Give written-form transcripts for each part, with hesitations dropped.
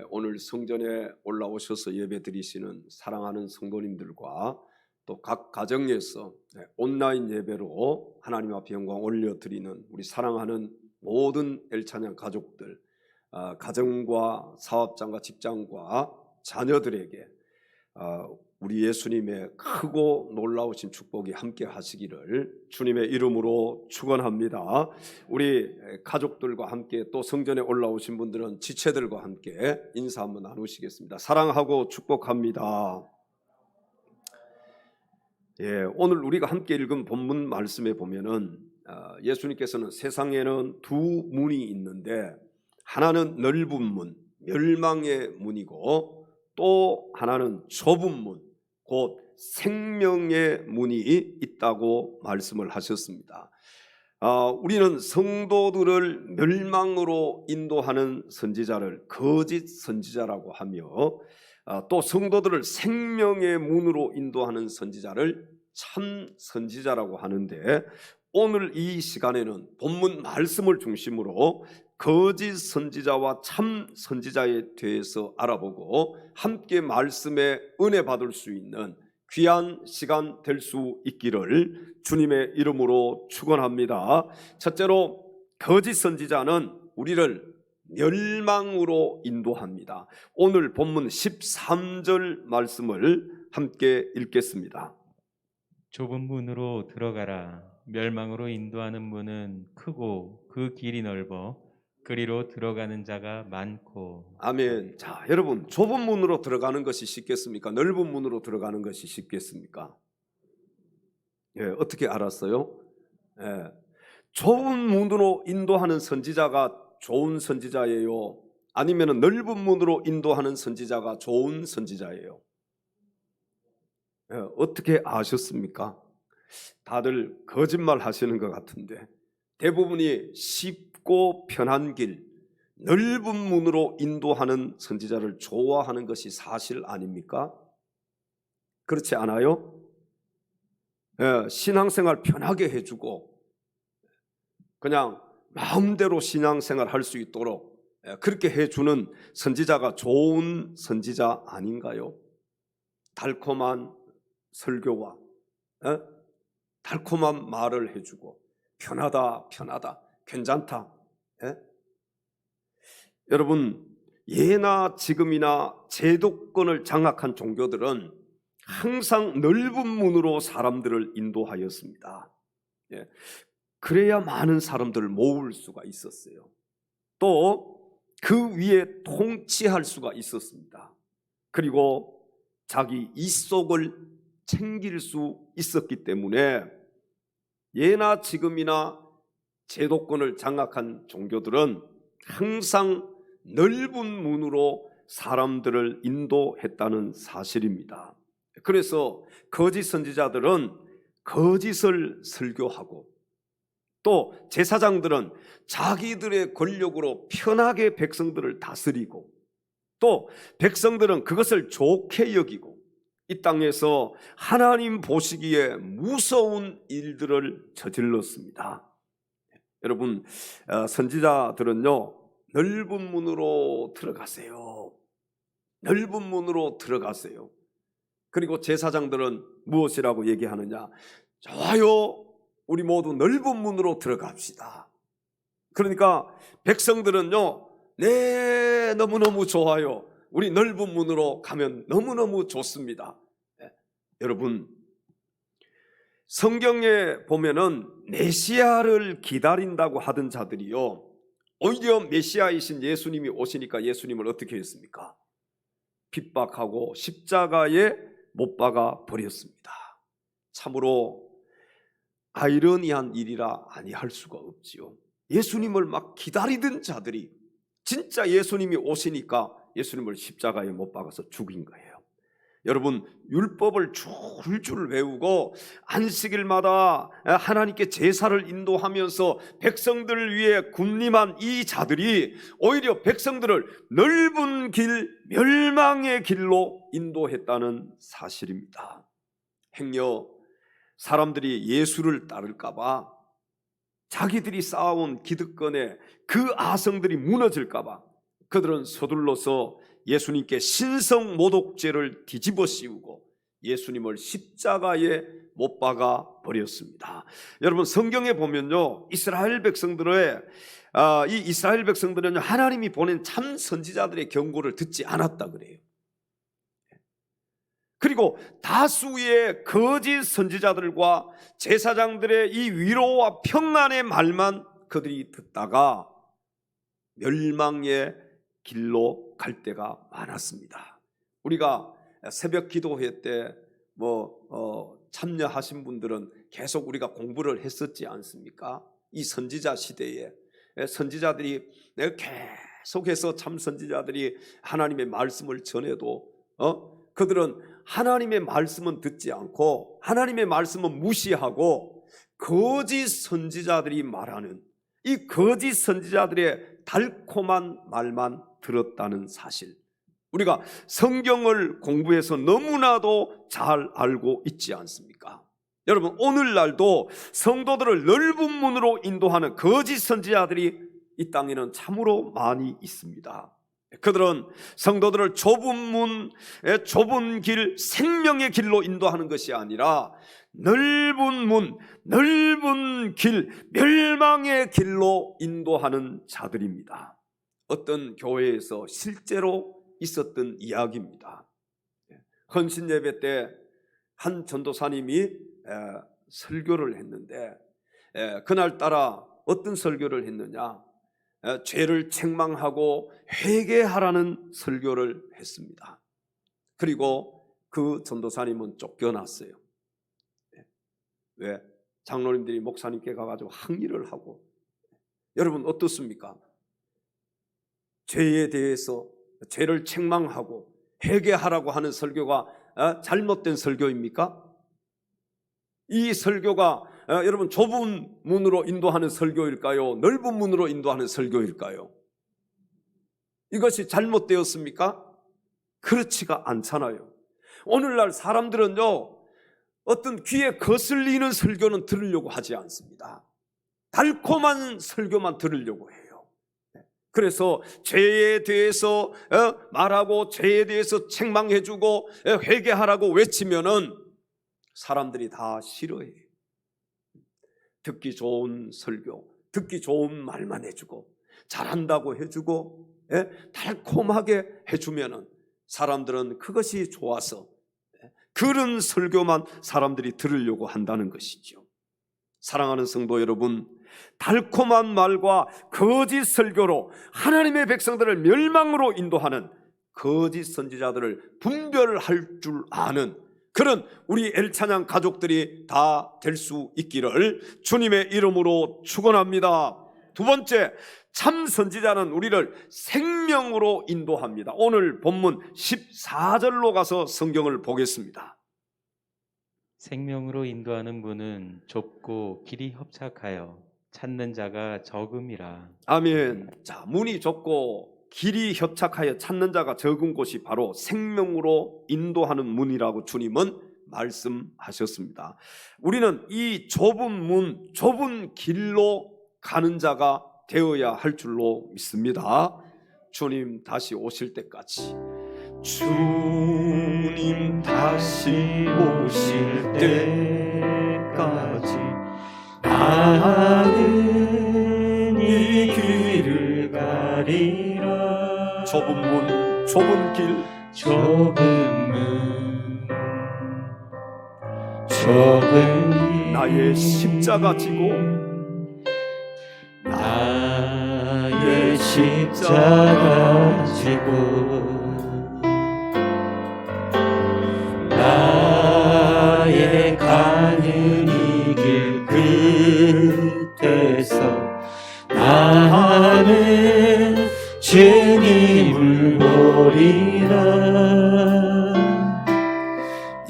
오늘 성전에 올라오셔서 예배드리시는 사랑하는 성도님들과 또 각 가정에서 온라인 예배로 하나님 앞에 영광 올려드리는 우리 사랑하는 모든 엘찬양 가족들, 가정과 사업장과 직장과 자녀들에게 우리 예수님의 크고 놀라우신 축복이 함께 하시기를 주님의 이름으로 축원합니다. 우리 가족들과 함께 또 성전에 올라오신 분들은 지체들과 함께 인사 한번 나누시겠습니다. 사랑하고 축복합니다. 오늘 우리가 함께 읽은 본문 말씀에 보면은 예수님께서는 세상에는 두 문이 있는데 하나는 넓은 문, 멸망의 문이고 또 하나는 좁은 문, 곧 생명의 문이 있다고 말씀을 하셨습니다. 우리는 성도들을 멸망으로 인도하는 선지자를 거짓 선지자라고 하며 또 성도들을 생명의 문으로 인도하는 선지자를 참 선지자라고 하는데, 오늘 이 시간에는 본문 말씀을 중심으로 거짓 선지자와 참 선지자에 대해서 알아보고 함께 말씀에 은혜 받을 수 있는 귀한 시간 될 수 있기를 주님의 이름으로 축원합니다. 첫째로, 거짓 선지자는 우리를 멸망으로 인도합니다. 오늘 본문 13절 말씀을 함께 읽겠습니다. 좁은 문으로 들어가라. 멸망으로 인도하는 문은 크고 그 길이 넓어 그리로 들어가는 자가 많고. 아멘. 자, 여러분, 좁은 문으로 들어가는 것이 쉽겠습니까? 넓은 문으로 들어가는 것이 쉽겠습니까? 어떻게 알았어요? 좁은 문으로 인도하는 선지자가 좋은 선지자예요? 아니면 넓은 문으로 인도하는 선지자가 좋은 선지자예요? 어떻게 아셨습니까? 다들 거짓말 하시는 것 같은데 대부분이 쉽고 편한 길, 넓은 문으로 인도하는 선지자를 좋아하는 것이 사실 아닙니까? 그렇지 않아요? 신앙생활 편하게 해주고 그냥 마음대로 신앙생활 할 수 있도록 그렇게 해주는 선지자가 좋은 선지자 아닌가요? 달콤한 설교와 달콤한 말을 해주고 편하다, 괜찮다. 여러분, 예나 지금이나 제도권을 장악한 종교들은 항상 넓은 문으로 사람들을 인도하였습니다. 그래야 많은 사람들을 모을 수가 있었어요. 또 그 위에 통치할 수가 있었습니다. 그리고 자기 이속을 챙길 수 있었기 때문에 예나 지금이나 제도권을 장악한 종교들은 항상 넓은 문으로 사람들을 인도했다는 사실입니다. 그래서 거짓 선지자들은 거짓을 설교하고 또 제사장들은 자기들의 권력으로 편하게 백성들을 다스리고 또 백성들은 그것을 좋게 여기고 이 땅에서 하나님 보시기에 무서운 일들을 저질렀습니다. 여러분, 선지자들은요, 넓은 문으로 들어가세요. 넓은 문으로 들어가세요. 그리고 제사장들은 무엇이라고 얘기하느냐? 좋아요, 우리 모두 넓은 문으로 들어갑시다. 그러니까 백성들은요, 네, 너무너무 좋아요, 우리 넓은 문으로 가면 너무너무 좋습니다. 여러분, 성경에 보면은 메시아를 기다린다고 하던 자들이요, 오히려 메시아이신 예수님이 오시니까 예수님을 어떻게 했습니까? 핍박하고 십자가에 못 박아 버렸습니다. 참으로 아이러니한 일이라 아니할 수가 없지요. 예수님을 막 기다리던 자들이 진짜 예수님이 오시니까 예수님을 십자가에 못 박아서 죽인 거예요. 여러분, 율법을 줄줄 외우고 안식일마다 하나님께 제사를 인도하면서 백성들을 위해 군림한 이 자들이 오히려 백성들을 넓은 길, 멸망의 길로 인도했다는 사실입니다. 행여 사람들이 예수를 따를까봐, 자기들이 쌓아온 기득권에 그 아성들이 무너질까봐, 그들은 서둘러서 예수님께 신성 모독죄를 뒤집어 씌우고 예수님을 십자가에 못 박아 버렸습니다. 여러분, 성경에 보면요, 이스라엘 백성들은 하나님이 보낸 참 선지자들의 경고를 듣지 않았다 그래요. 그리고 다수의 거짓 선지자들과 제사장들의 이 위로와 평안의 말만 그들이 듣다가 멸망의 길로 갈 때가 많았습니다. 우리가 새벽 기도회 때 참여하신 분들은 계속 우리가 공부를 했었지 않습니까? 이 선지자 시대에 선지자들이 계속해서 참 선지자들이 하나님의 말씀을 전해도 그들은 하나님의 말씀은 듣지 않고 하나님의 말씀은 무시하고 거짓 선지자들이 말하는 이 거짓 선지자들의 달콤한 말만 들었다는 사실, 우리가 성경을 공부해서 너무나도 잘 알고 있지 않습니까? 여러분, 오늘날도 성도들을 넓은 문으로 인도하는 거짓 선지자들이 이 땅에는 참으로 많이 있습니다. 그들은 성도들을 좁은 문, 좁은 길, 생명의 길로 인도하는 것이 아니라 넓은 문, 넓은 길, 멸망의 길로 인도하는 자들입니다. 어떤 교회에서 실제로 있었던 이야기입니다. 헌신 예배 때 한 전도사님이 설교를 했는데 그날따라 어떤 설교를 했느냐, 죄를 책망하고 회개하라는 설교를 했습니다. 그리고 그 전도사님은 쫓겨났어요. 왜? 장로님들이 목사님께 가가지고 항의를 하고. 여러분, 어떻습니까? 죄에 대해서 죄를 책망하고 회개하라고 하는 설교가 잘못된 설교입니까? 이 설교가 여러분 좁은 문으로 인도하는 설교일까요? 넓은 문으로 인도하는 설교일까요? 이것이 잘못되었습니까? 그렇지가 않잖아요. 오늘날 사람들은요, 어떤 귀에 거슬리는 설교는 들으려고 하지 않습니다. 달콤한 설교만 들으려고 해요. 그래서 죄에 대해서 말하고 죄에 대해서 책망해주고 회개하라고 외치면은 사람들이 다 싫어해요. 듣기 좋은 설교, 듣기 좋은 말만 해주고 잘한다고 해주고 달콤하게 해주면은 사람들은 그것이 좋아서 그런 설교만 사람들이 들으려고 한다는 것이죠. 사랑하는 성도 여러분, 달콤한 말과 거짓 설교로 하나님의 백성들을 멸망으로 인도하는 거짓 선지자들을 분별할 줄 아는 그런 우리 엘찬양 가족들이 다 될 수 있기를 주님의 이름으로 축원합니다. 두 번째, 참 선지자는 우리를 생명으로 인도합니다. 오늘 본문 14절로 가서 성경을 보겠습니다. 생명으로 인도하는 문은 좁고 길이 협착하여 찾는 자가 적음이라. 아멘. 자, 문이 좁고 길이 협착하여 찾는 자가 적은 곳이 바로 생명으로 인도하는 문이라고 주님은 말씀하셨습니다. 우리는 이 좁은 문, 좁은 길로 가는 자가 되어야 할 줄로 믿습니다. 주님 다시 오실 때까지, 주님 다시 오실 때까지 나는 이 길을 가리라. 좁은 문, 좁은 길, 좁은 문, 좁은 길, 나의 십자가 지고 나의 십자가 지고 나의 가는 이 길 끝에서 나는 주님을 보리라.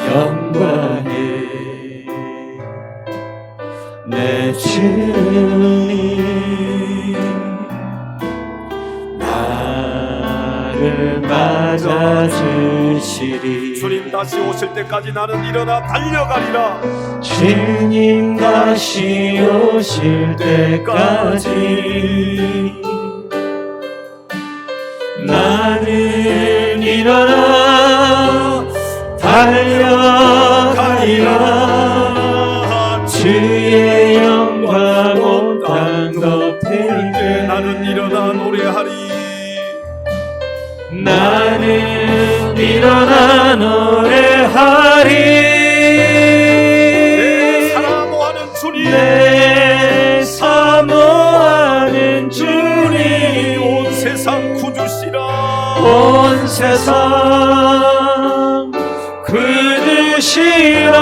영광의 내 주님 나를 맞아주시리. 주님 다시 오실 때까지 나는 일어나 달려가리라. 주님 다시 오실 때까지 나는 일어나 달려가리라. 주의 영광 온 땅 덮을 때 나는 일어나 노래하리. 나는 일어나 노래하리. 내 사랑하는 주님, 내 사모하는 주님, 온 세상 구주시라. 온 세상 구주시라.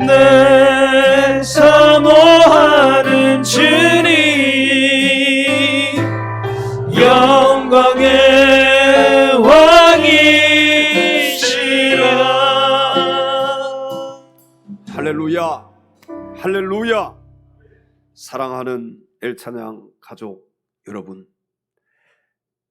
내 사모하는 주님, 영광의 왕이시라. 할렐루야, 할렐루야. 사랑하는 엘찬양 가족 여러분,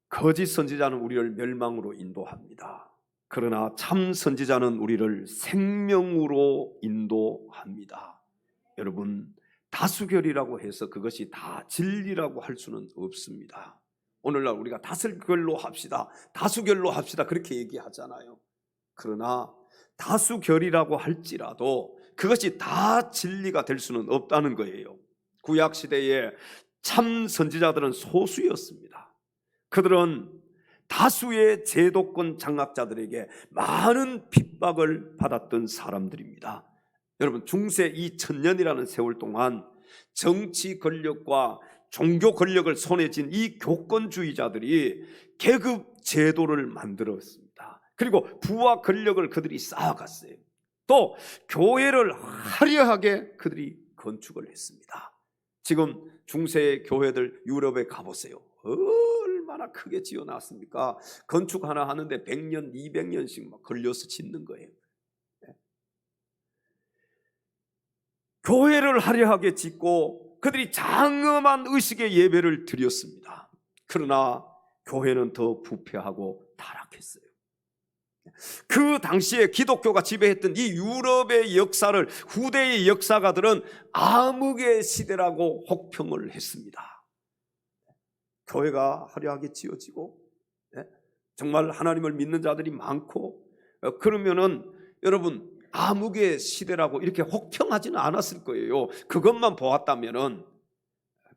거짓 선지자는 우리를 멸망으로 인도합니다. 그러나 참 선지자는 우리를 생명으로 인도합니다. 여러분, 다수결이라고 해서 그것이 다 진리라고 할 수는 없습니다. 오늘날 우리가 다수결로 합시다, 다수결로 합시다 그렇게 얘기하잖아요. 그러나 다수결이라고 할지라도 그것이 다 진리가 될 수는 없다는 거예요. 구약시대에 참 선지자들은 소수였습니다. 그들은 다수의 제도권 장악자들에게 많은 핍박을 받았던 사람들입니다. 여러분, 중세 2000년이라는 세월 동안 정치 권력과 종교 권력을 손에 쥔 이 교권주의자들이 계급 제도를 만들었습니다. 그리고 부와 권력을 그들이 쌓아갔어요. 또 교회를 화려하게 그들이 건축을 했습니다. 지금 중세 교회들 유럽에 가보세요. 얼마나 크게 지어놨습니까? 건축 하나 하는데 100년, 200년씩 막 걸려서 짓는 거예요. 교회를 화려하게 짓고 그들이 장엄한 의식의 예배를 드렸습니다. 그러나 교회는 더 부패하고 타락했어요. 그 당시에 기독교가 지배했던 이 유럽의 역사를 후대의 역사가들은 암흑의 시대라고 혹평을 했습니다. 교회가 화려하게 지어지고 정말 하나님을 믿는 자들이 많고 그러면은 여러분 암흑의 시대라고 이렇게 혹평하지는 않았을 거예요. 그것만 보았다면은.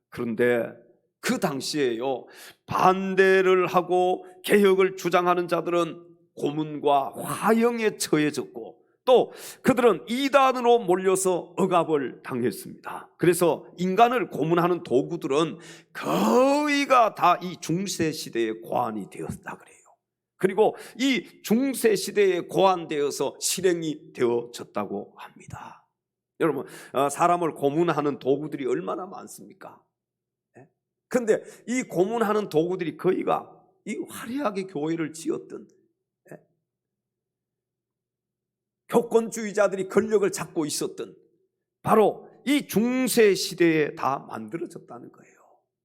그런데 그 당시에요, 반대를 하고 개혁을 주장하는 자들은 고문과 화형에 처해졌고 또 그들은 이단으로 몰려서 억압을 당했습니다. 그래서 인간을 고문하는 도구들은 거의가 다 이 중세 시대의 고안이 되었다 그래요. 그리고 이 중세 시대에 고안되어서 실행이 되어졌다고 합니다. 여러분, 사람을 고문하는 도구들이 얼마나 많습니까? 그런데 이 고문하는 도구들이 거의가 이 화려하게 교회를 지었던 교권주의자들이 권력을 잡고 있었던 바로 이 중세 시대에 다 만들어졌다는 거예요.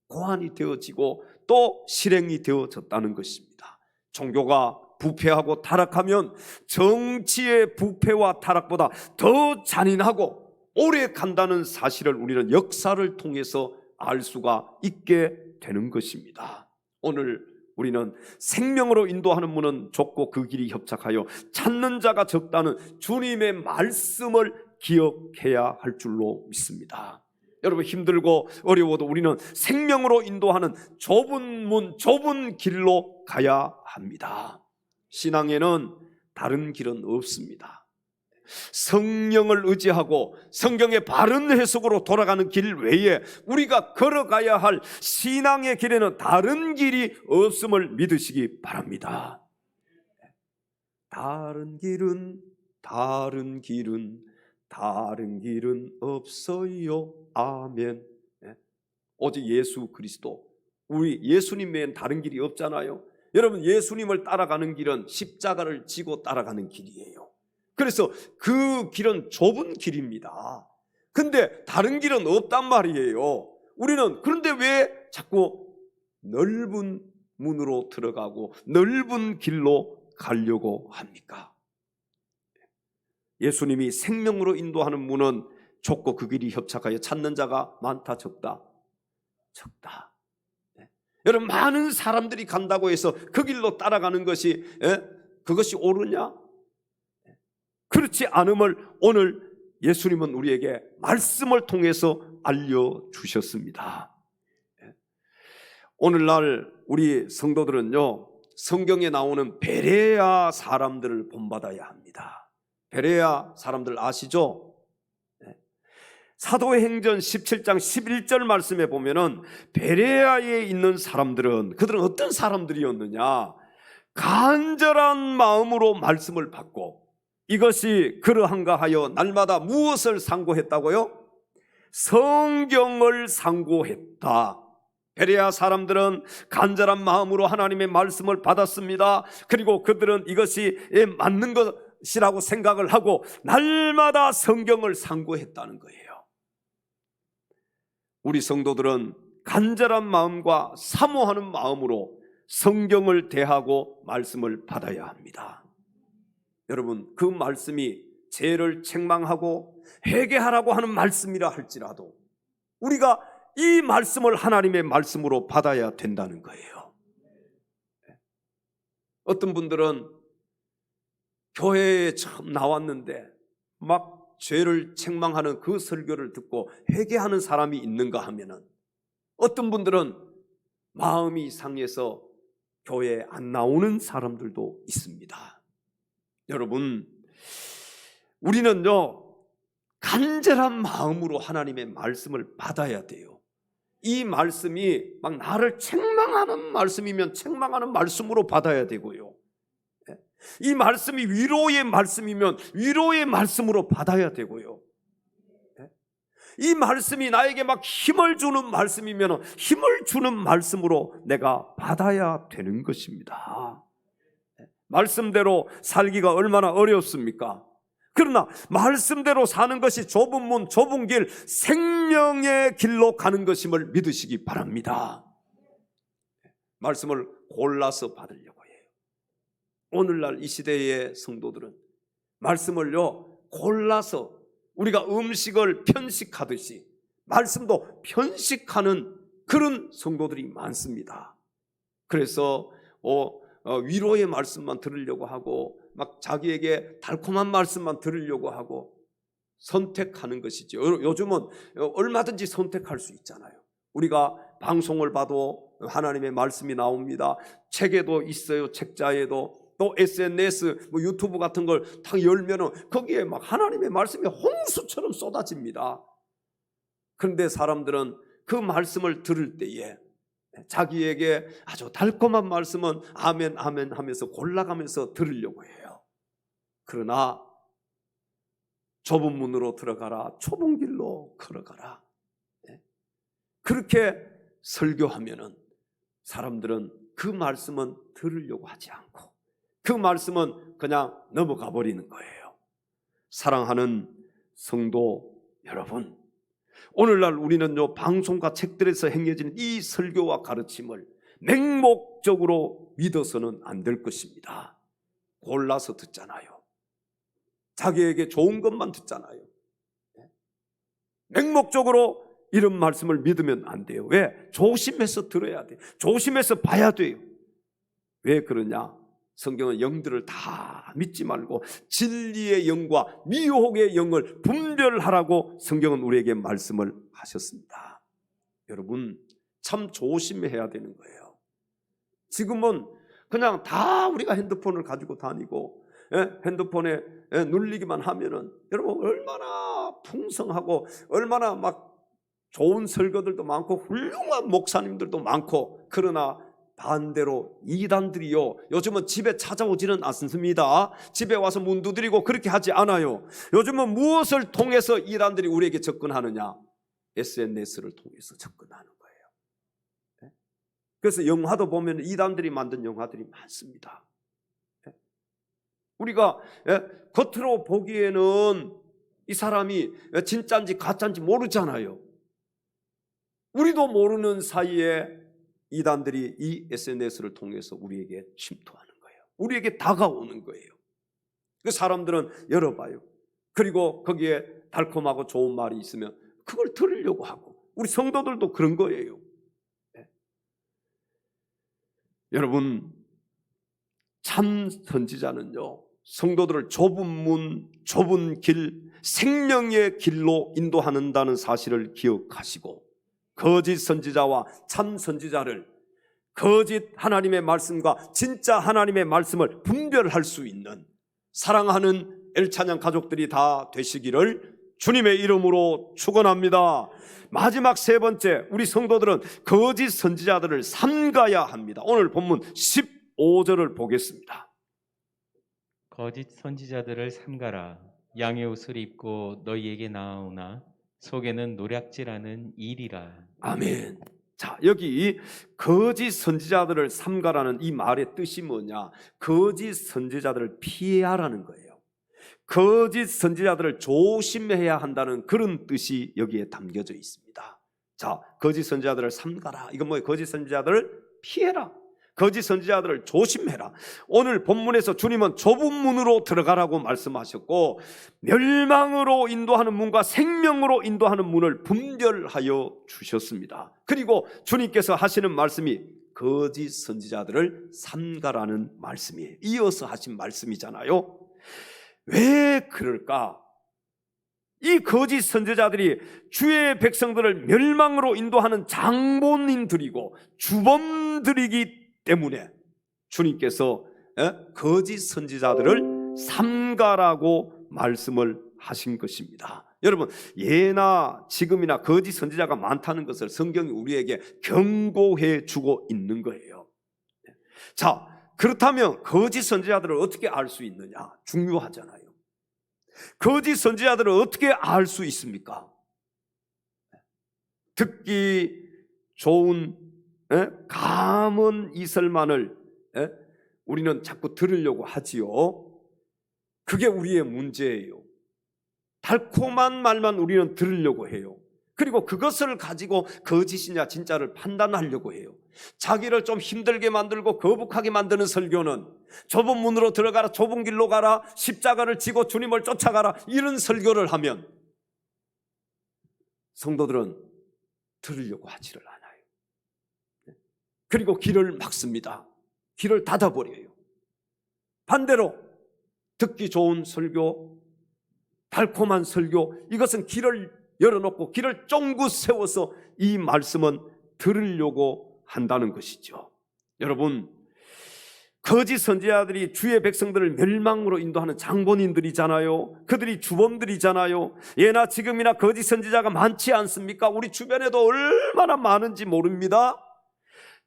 고안이 되어지고 또 실행이 되어졌다는 것입니다. 종교가 부패하고 타락하면 정치의 부패와 타락보다 더 잔인하고 오래 간다는 사실을 우리는 역사를 통해서 알 수가 있게 되는 것입니다. 오늘 우리는 생명으로 인도하는 문은 좁고 그 길이 협착하여 찾는 자가 적다는 주님의 말씀을 기억해야 할 줄로 믿습니다. 여러분, 힘들고 어려워도 우리는 생명으로 인도하는 좁은 문, 좁은 길로 가야 합니다. 신앙에는 다른 길은 없습니다. 성령을 의지하고 성경의 바른 해석으로 돌아가는 길 외에 우리가 걸어가야 할 신앙의 길에는 다른 길이 없음을 믿으시기 바랍니다. 다른 길은 없어요. 아멘. 오직 예수 그리스도, 우리 예수님 외엔 다른 길이 없잖아요. 여러분, 예수님을 따라가는 길은 십자가를 지고 따라가는 길이에요. 그래서 그 길은 좁은 길입니다. 근데 다른 길은 없단 말이에요. 우리는 그런데 왜 자꾸 넓은 문으로 들어가고 넓은 길로 가려고 합니까? 예수님이 생명으로 인도하는 문은 좁고 그 길이 협착하여 찾는 자가 많다 적다? 적다. 여러분, 많은 사람들이 간다고 해서 그 길로 따라가는 것이 그것이 옳으냐? 그렇지 않음을 오늘 예수님은 우리에게 말씀을 통해서 알려주셨습니다. 오늘날 우리 성도들은요, 성경에 나오는 베레아 사람들을 본받아야 합니다. 베레아 사람들 아시죠? 사도행전 17장 11절 말씀에 보면은 베레아에 있는 사람들은, 그들은 어떤 사람들이었느냐? 간절한 마음으로 말씀을 받고, 이것이 그러한가 하여 날마다 무엇을 상고했다고요? 성경을 상고했다. 베레아 사람들은 간절한 마음으로 하나님의 말씀을 받았습니다. 그리고 그들은 이것이 맞는 것이라고 생각을 하고 날마다 성경을 상고했다는 거예요. 우리 성도들은 간절한 마음과 사모하는 마음으로 성경을 대하고 말씀을 받아야 합니다. 여러분, 그 말씀이 죄를 책망하고 회개하라고 하는 말씀이라 할지라도 우리가 이 말씀을 하나님의 말씀으로 받아야 된다는 거예요. 어떤 분들은 교회에 처음 나왔는데 막 죄를 책망하는 그 설교를 듣고 회개하는 사람이 있는가 하면은, 어떤 분들은 마음이 상해서 교회에 안 나오는 사람들도 있습니다. 여러분, 우리는요, 간절한 마음으로 하나님의 말씀을 받아야 돼요. 이 말씀이 막 나를 책망하는 말씀이면 책망하는 말씀으로 받아야 되고요, 이 말씀이 위로의 말씀이면 위로의 말씀으로 받아야 되고요, 이 말씀이 나에게 막 힘을 주는 말씀이면 힘을 주는 말씀으로 내가 받아야 되는 것입니다. 말씀대로 살기가 얼마나 어렵습니까? 그러나 말씀대로 사는 것이 좁은 문, 좁은 길, 생명의 길로 가는 것임을 믿으시기 바랍니다. 말씀을 골라서 받으려고 해요. 오늘날 이 시대의 성도들은 말씀을요, 골라서, 우리가 음식을 편식하듯이 말씀도 편식하는 그런 성도들이 많습니다. 그래서 위로의 말씀만 들으려고 하고 막 자기에게 달콤한 말씀만 들으려고 하고 선택하는 것이죠. 요즘은 얼마든지 선택할 수 있잖아요. 우리가 방송을 봐도 하나님의 말씀이 나옵니다. 책에도 있어요. 책자에도. 또 SNS, 유튜브 같은 걸 딱 열면은 거기에 막 하나님의 말씀이 홍수처럼 쏟아집니다. 그런데 사람들은 그 말씀을 들을 때에 자기에게 아주 달콤한 말씀은 아멘 아멘 하면서 골라가면서 들으려고 해요. 그러나 좁은 문으로 들어가라, 좁은 길로 걸어가라, 그렇게 설교하면은 사람들은 그 말씀은 들으려고 하지 않고 그 말씀은 그냥 넘어가 버리는 거예요. 사랑하는 성도 여러분, 오늘날 우리는요, 방송과 책들에서 행해지는 이 설교와 가르침을 맹목적으로 믿어서는 안 될 것입니다. 골라서 듣잖아요. 자기에게 좋은 것만 듣잖아요. 맹목적으로 이런 말씀을 믿으면 안 돼요. 왜? 조심해서 들어야 돼요. 조심해서 봐야 돼요. 왜 그러냐? 성경은 영들을 다 믿지 말고 진리의 영과 미혹의 영을 분별하라고 성경은 우리에게 말씀을 하셨습니다. 여러분, 참 조심해야 되는 거예요. 지금은 그냥 다 우리가 핸드폰을 가지고 다니고 핸드폰에 눌리기만 하면은 여러분 얼마나 풍성하고 얼마나 막 좋은 설교들도 많고 훌륭한 목사님들도 많고, 그러나 반대로 이단들이요, 요즘은 집에 찾아오지는 않습니다. 집에 와서 문 두드리고 그렇게 하지 않아요. 요즘은 무엇을 통해서 이단들이 우리에게 접근하느냐? SNS를 통해서 접근하는 거예요. 그래서 영화도 보면 이단들이 만든 영화들이 많습니다. 우리가 겉으로 보기에는 이 사람이 진짜인지 가짜인지 모르잖아요. 우리도 모르는 사이에 이단들이 이 SNS를 통해서 우리에게 침투하는 거예요. 우리에게 다가오는 거예요. 그 사람들은 열어봐요. 그리고 거기에 달콤하고 좋은 말이 있으면 그걸 들으려고 하고, 우리 성도들도 그런 거예요. 여러분, 참 선지자는요, 성도들을 좁은 문, 좁은 길, 생명의 길로 인도한다는 사실을 기억하시고, 거짓 선지자와 참 선지자를, 거짓 하나님의 말씀과 진짜 하나님의 말씀을 분별할 수 있는 사랑하는 엘찬양 가족들이 다 되시기를 주님의 이름으로 축원합니다. 마지막 세 번째, 우리 성도들은 거짓 선지자들을 삼가야 합니다. 오늘 본문 15절을 보겠습니다. 거짓 선지자들을 삼가라. 양의 옷을 입고 너희에게 나아오나 속에는 노략질하는 일이라. 아멘. 자, 여기 거짓 선지자들을 삼가라는 이 말의 뜻이 뭐냐? 거짓 선지자들을 피하라는 거예요. 거짓 선지자들을 조심해야 한다는 그런 뜻이 여기에 담겨져 있습니다. 자, 거짓 선지자들을 삼가라. 이건 뭐예요? 거짓 선지자들을 피해라. 거짓 선지자들을 조심해라. 오늘 본문에서 주님은 좁은 문으로 들어가라고 말씀하셨고, 멸망으로 인도하는 문과 생명으로 인도하는 문을 분별하여 주셨습니다. 그리고 주님께서 하시는 말씀이 거짓 선지자들을 삼가라는 말씀이에요. 이어서 하신 말씀이잖아요. 왜 그럴까? 이 거짓 선지자들이 주의 백성들을 멸망으로 인도하는 장본인들이고 주범들이기 때문에 주님께서 거짓 선지자들을 삼가라고 말씀을 하신 것입니다. 여러분, 예나 지금이나 거짓 선지자가 많다는 것을 성경이 우리에게 경고해 주고 있는 거예요. 자, 그렇다면 거짓 선지자들을 어떻게 알 수 있느냐? 중요하잖아요. 거짓 선지자들을 어떻게 알 수 있습니까? 듣기 좋은 감은 이설만을 우리는 자꾸 들으려고 하지요. 그게 우리의 문제예요. 달콤한 말만 우리는 들으려고 해요. 그리고 그것을 가지고 거짓이냐 진짜를 판단하려고 해요. 자기를 좀 힘들게 만들고 거북하게 만드는 설교는 좁은 문으로 들어가라, 좁은 길로 가라, 십자가를 지고 주님을 쫓아가라, 이런 설교를 하면 성도들은 들으려고 하지를 않아요. 그리고 길을 막습니다. 길을 닫아버려요. 반대로 듣기 좋은 설교, 달콤한 설교, 이것은 길을 열어놓고 길을 쫑긋 세워서 이 말씀은 들으려고 한다는 것이죠. 여러분, 거짓 선지자들이 주의 백성들을 멸망으로 인도하는 장본인들이잖아요. 그들이 주범들이잖아요. 예나 지금이나 거짓 선지자가 많지 않습니까? 우리 주변에도 얼마나 많은지 모릅니다.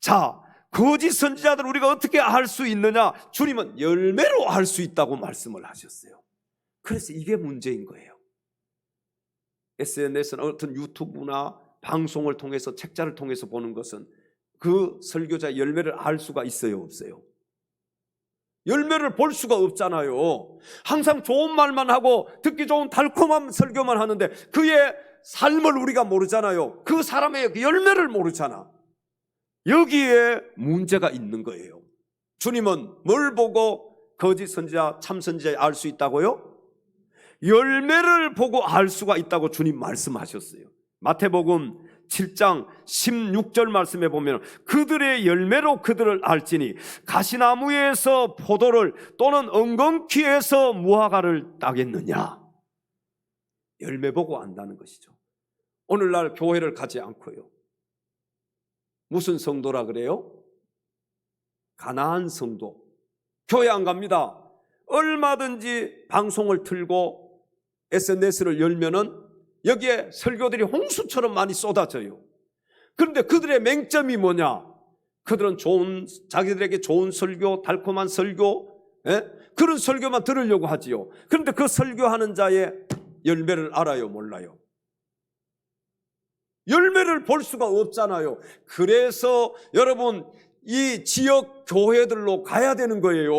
자, 거짓 선지자들 우리가 어떻게 알 수 있느냐? 주님은 열매로 알 수 있다고 말씀을 하셨어요. 그래서 이게 문제인 거예요. SNS나 어떤 유튜브나 방송을 통해서, 책자를 통해서 보는 것은 그 설교자의 열매를 알 수가 있어요, 없어요? 열매를 볼 수가 없잖아요. 항상 좋은 말만 하고 듣기 좋은 달콤한 설교만 하는데 그의 삶을 우리가 모르잖아요. 그 사람의 열매를 모르잖아. 여기에 문제가 있는 거예요. 주님은 뭘 보고 거짓 선지자, 참 선지자 알 수 있다고요? 열매를 보고 알 수가 있다고 주님 말씀하셨어요. 마태복음 7장 16절 말씀에 보면 그들의 열매로 그들을 알지니 가시나무에서 포도를 또는 엉겅퀴에서 무화과를 따겠느냐. 열매 보고 안다는 것이죠. 오늘날 교회를 가지 않고요. 무슨 성도라 그래요? 가나안 성도. 교회 안 갑니다. 얼마든지 방송을 틀고 SNS를 열면은 여기에 설교들이 홍수처럼 많이 쏟아져요. 그런데 그들의 맹점이 뭐냐? 그들은 자기들에게 좋은 설교, 달콤한 설교, 그런 설교만 들으려고 하지요. 그런데 그 설교하는 자의 열매를 알아요, 몰라요? 열매를 볼 수가 없잖아요. 그래서 여러분, 이 지역 교회들로 가야 되는 거예요.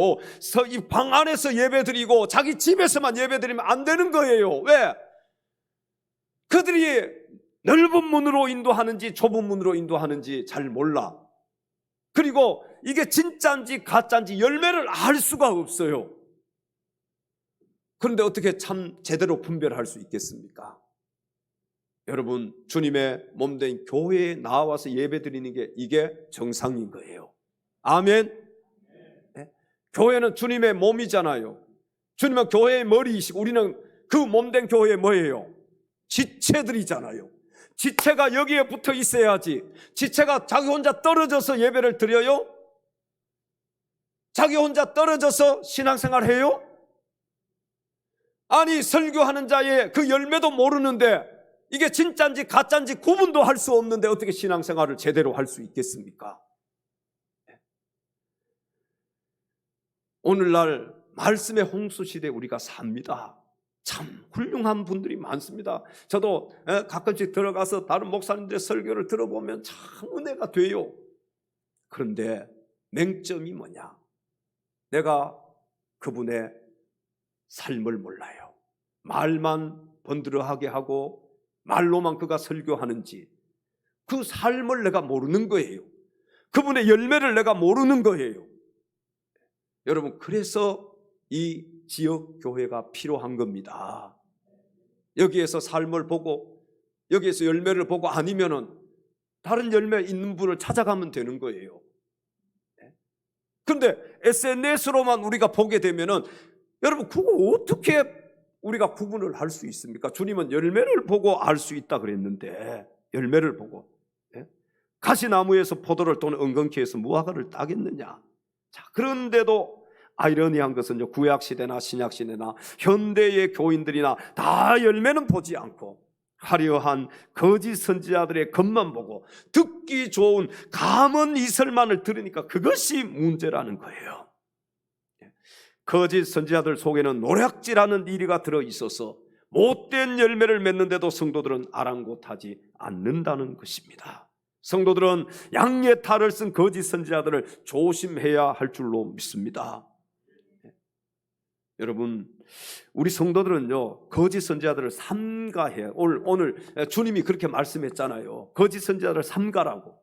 이 방 안에서 예배드리고 자기 집에서만 예배드리면 안 되는 거예요. 왜? 그들이 넓은 문으로 인도하는지 좁은 문으로 인도하는지 잘 몰라. 그리고 이게 진짜인지 가짜인지 열매를 알 수가 없어요. 그런데 어떻게 참 제대로 분별할 수 있겠습니까? 여러분, 주님의 몸된 교회에 나와서 예배드리는 게 이게 정상인 거예요. 아멘. 네? 교회는 주님의 몸이잖아요. 주님은 교회의 머리이시고 우리는 그 몸된 교회의 뭐예요? 지체들이잖아요. 지체가 여기에 붙어 있어야지. 지체가 자기 혼자 떨어져서 예배를 드려요? 자기 혼자 떨어져서 신앙생활 해요? 아니, 설교하는 자의 그 열매도 모르는데 이게 진짜인지 가짜인지 구분도 할 수 없는데 어떻게 신앙생활을 제대로 할 수 있겠습니까? 오늘날 말씀의 홍수시대에 우리가 삽니다. 참 훌륭한 분들이 많습니다. 저도 가끔씩 들어가서 다른 목사님들의 설교를 들어보면 참 은혜가 돼요. 그런데 맹점이 뭐냐? 내가 그분의 삶을 몰라요. 말만 번들어하게 하고 말로만 그가 설교하는지 그 삶을 내가 모르는 거예요. 그분의 열매를 내가 모르는 거예요. 여러분, 그래서 이 지역 교회가 필요한 겁니다. 여기에서 삶을 보고 여기에서 열매를 보고 아니면은 다른 열매 있는 분을 찾아가면 되는 거예요. 그런데 SNS로만 우리가 보게 되면은 여러분, 그거 어떻게 우리가 구분을 할 수 있습니까? 주님은 열매를 보고 알 수 있다 그랬는데, 열매를 보고 가시나무에서 포도를 또는 엉겅퀴에서 무화과를 따겠느냐? 자, 그런데도 아이러니한 것은요, 구약시대나 신약시대나 현대의 교인들이나 다 열매는 보지 않고 화려한 거짓 선지자들의 겉만 보고 듣기 좋은 감언 이설만을 들으니까 그것이 문제라는 거예요. 거짓 선지자들 속에는 노략질하는 이리가 들어있어서 못된 열매를 맺는데도 성도들은 아랑곳하지 않는다는 것입니다. 성도들은 양의 탈을 쓴 거짓 선지자들을 조심해야 할 줄로 믿습니다. 여러분, 우리 성도들은요, 거짓 선지자들을 삼가해요. 오늘 주님이 그렇게 말씀했잖아요. 거짓 선지자들을 삼가라고.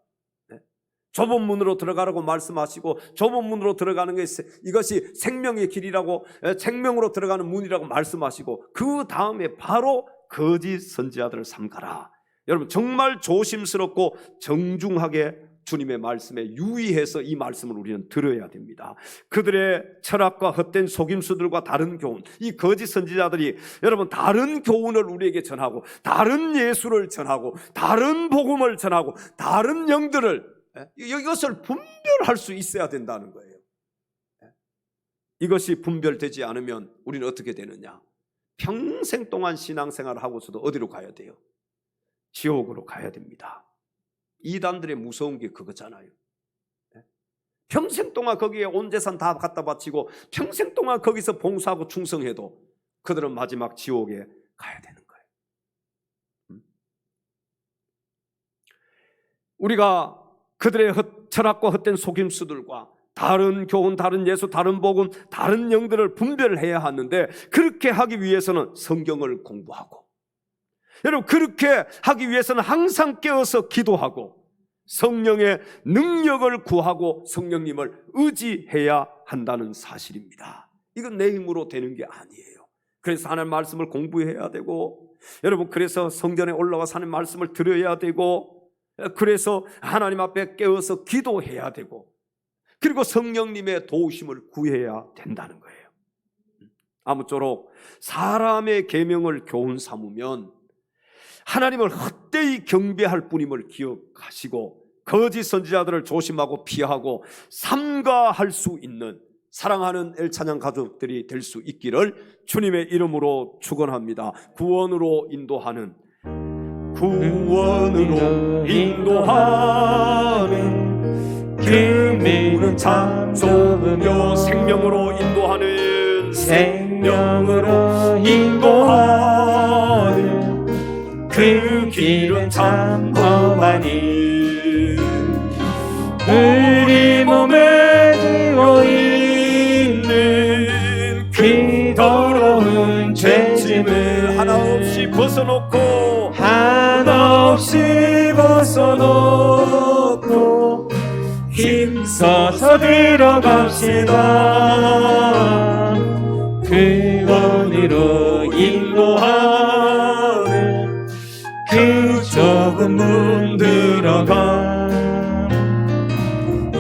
좁은 문으로 들어가라고 말씀하시고, 좁은 문으로 들어가는 것이 이것이 생명의 길이라고, 생명으로 들어가는 문이라고 말씀하시고, 그 다음에 바로 거짓 선지자들을 삼가라. 여러분, 정말 조심스럽고 정중하게 주님의 말씀에 유의해서 이 말씀을 우리는 들어야 됩니다. 그들의 철학과 헛된 속임수들과 다른 교훈, 이 거짓 선지자들이 여러분 다른 교훈을 우리에게 전하고 다른 예수를 전하고 다른 복음을 전하고 다른 영들을, 이것을 분별할 수 있어야 된다는 거예요. 이것이 분별되지 않으면 우리는 어떻게 되느냐? 평생 동안 신앙생활을 하고서도 어디로 가야 돼요? 지옥으로 가야 됩니다. 이단들의 무서운 게 그거잖아요. 평생 동안 거기에 온 재산 다 갖다 바치고 평생 동안 거기서 봉사하고 충성해도 그들은 마지막 지옥에 가야 되는 거예요. 우리가 그들의 철학과 헛된 속임수들과 다른 교훈, 다른 예수, 다른 복음, 다른 영들을 분별해야 하는데, 그렇게 하기 위해서는 성경을 공부하고, 여러분 그렇게 하기 위해서는 항상 깨어서 기도하고 성령의 능력을 구하고 성령님을 의지해야 한다는 사실입니다. 이건 내 힘으로 되는 게 아니에요. 그래서 하나님 말씀을 공부해야 되고, 여러분 그래서 성전에 올라와서 하나님 말씀을 들어야 되고, 그래서 하나님 앞에 깨어서 기도해야 되고, 그리고 성령님의 도우심을 구해야 된다는 거예요. 아무쪼록 사람의 계명을 교훈 삼으면 하나님을 헛되이 경배할 뿐임을 기억하시고 거짓 선지자들을 조심하고 피하고 삼가할 수 있는 사랑하는 엘찬양 가족들이 될 수 있기를 주님의 이름으로 축원합니다. 구원으로 인도하는 그분은 참 좋으며 생명으로 인도하는 그 길은 참 험하니 우리 몸에 들어 있는 그 더러운 죄짐을 하나 없이 벗어놓고 힘써서 들어갑시다. 그원으로 인도하는 그 좁은 문 들어가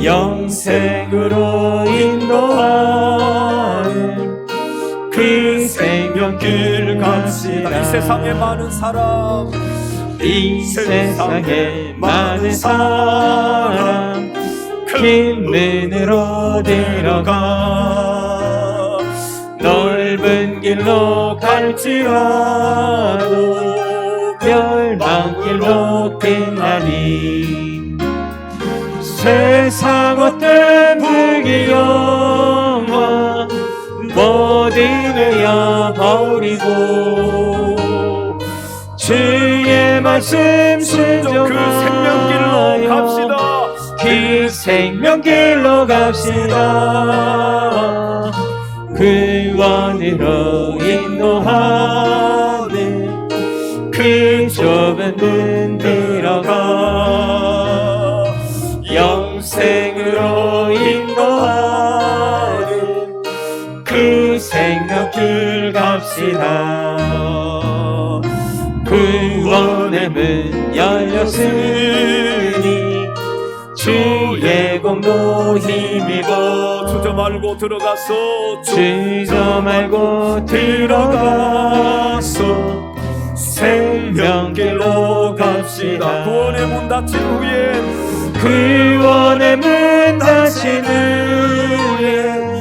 영생으로 인도하는 그 생명길 갑시다. 이 세상에 많은 사람, 이 세상에 많은 사람 긴 문으로 들어가 넓은 길로 갈지라도 멸망길로 끝나니 세상 어떤 불기 영화 모든 외워버리고 주의 말씀 순종하여 그 생명길로 갑시다. 그 생명길로 갑시다. 구원으로 인도하는 그 좁은 문 들어가 영생으로 인도하는 그 생명길 갑시다. 구원의 문 열렸으니 주의 공로 힘입어 주저 말고 들어가서 주저 말고 들어가서 생명길로 갑시다. 구원의 문 닫힌 후에 구원의 문 닫힌 후에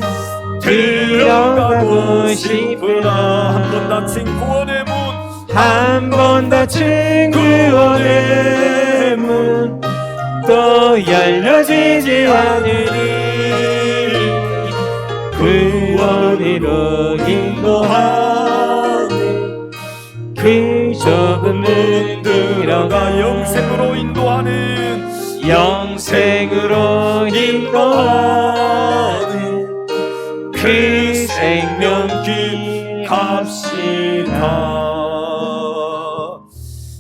들어가고 싶으나 한 번 닫힌 구원의 문, 한 번 닫힌 구원의 문 또 열려지지 않으니 구원으로 인도하는 그 좁은 문 들어가 영생으로 인도하는 영생으로 인도하는 그 생명길 갑시다.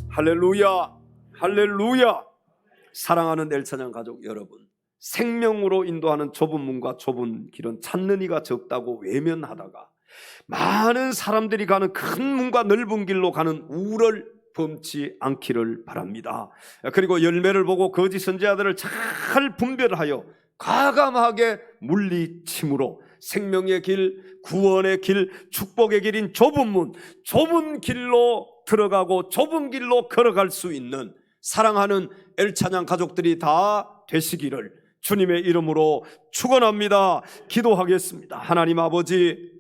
할렐루야, 할렐루야. 사랑하는 엘찬양 가족 여러분, 생명으로 인도하는 좁은 문과 좁은 길은 찾는 이가 적다고 외면하다가 많은 사람들이 가는 큰 문과 넓은 길로 가는 우를 범치 않기를 바랍니다. 그리고 열매를 보고 거짓 선지자들을 잘 분별하여 과감하게 물리침으로 생명의 길, 구원의 길, 축복의 길인 좁은 문, 좁은 길로 들어가고 좁은 길로 걸어갈 수 있는 사랑하는 엘찬양 가족들이 다 되시기를 주님의 이름으로 축원합니다. 기도하겠습니다. 하나님 아버지,